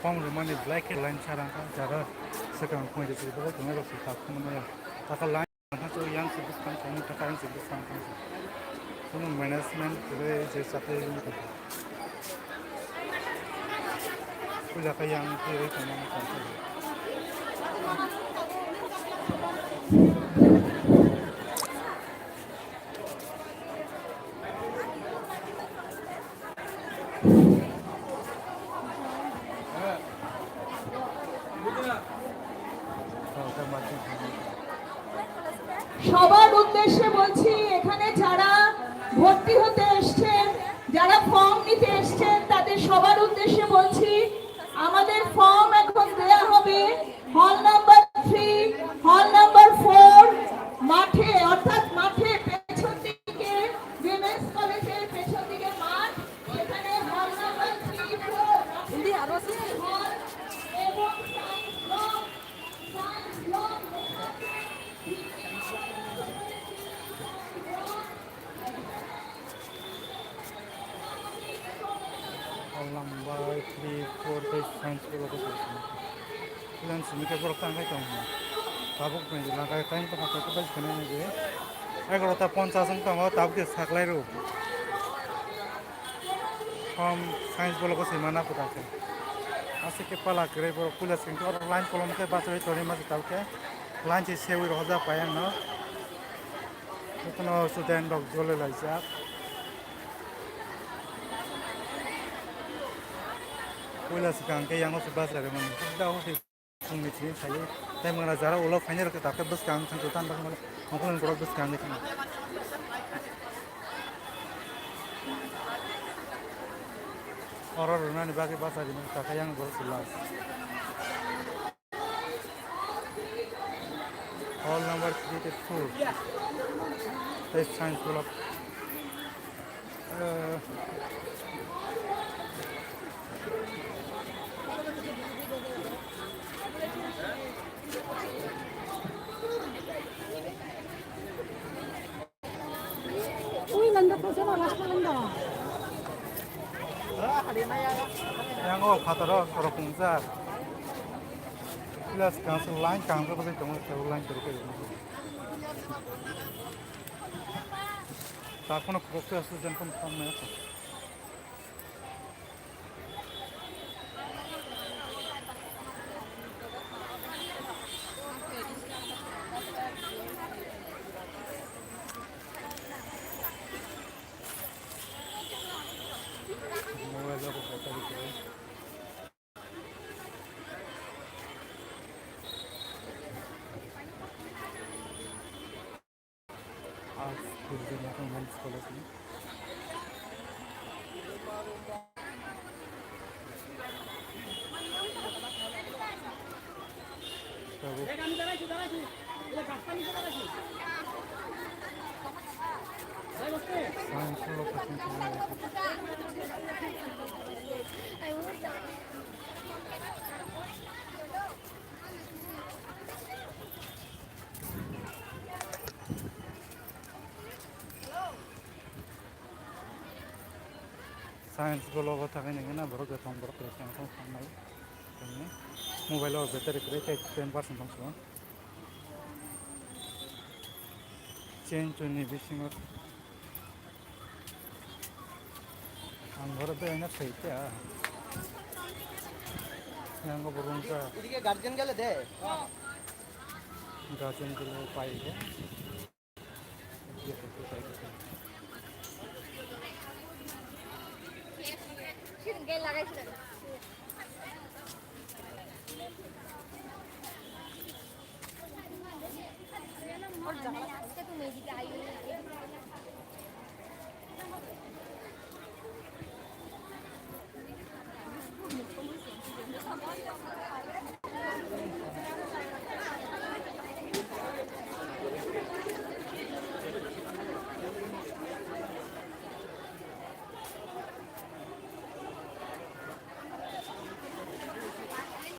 Phong rồi mà black line sarang ka jara sekarang point itu itu tu mereka sih tak mana ya tak line kan tu yang sebut kan kamu tak yang sebut kan tu management tu je satu ini tu tu jaka yang tu kamu kan tu macam সবার উদ্দেশ্যে বলছি, এখানে যারা ভর্তি হতে এসছেন, যারা form নিতে এসছেন, তাদের সবার উদ্দেশ্যে বলছি, আমাদের ফর্ম এখন দেয়া হবে হল নাম্বার 3, হল নাম্বার 4 মাঠে, অর্থাৎ মাঠে পেছন দিকে উইমেন্স কলেজের পেছন দিকে মাঠ, এখানে হল নাম্বার 3, 4 হল এবং science block number 3, 4, 5 science ko ko sa ilan sumika ko kan kai tong tabuk me la kai time to ka ka kene ne je 11টা 50 tong tab ke saklai ro from science bolo ko simana puta ke ase ke pala kre bolo kula sing ko line kolom ke ba choi tori ma tab ke line che sewi ro da payang no kono student dog jole lai ja Kuila sekarang ke yang harus bahasa dari mana? Sudah harus di sini saya. Tapi mengenai cara ulah final kita tak bus sekarang sengketan tak mana? Mungkin kalau bus sekarang itu. Orang orang ni bagi bahasa di mana? Tak yang bersulas. Hall number 3 Test science block. Yang pataro orang pungzar. Jelas langsung line kang tu pasti kamu tahu line terus. Tak kono kokte student pun sama ya. Science bolo ko takin nga na baru gatong baru yang kong samai ini mobile or battery rate 10% tong so change to ni bising or ang baru to ena sai kya yang ko burung ka এদিকে guardian গেলে দে guardian के लिए पाई है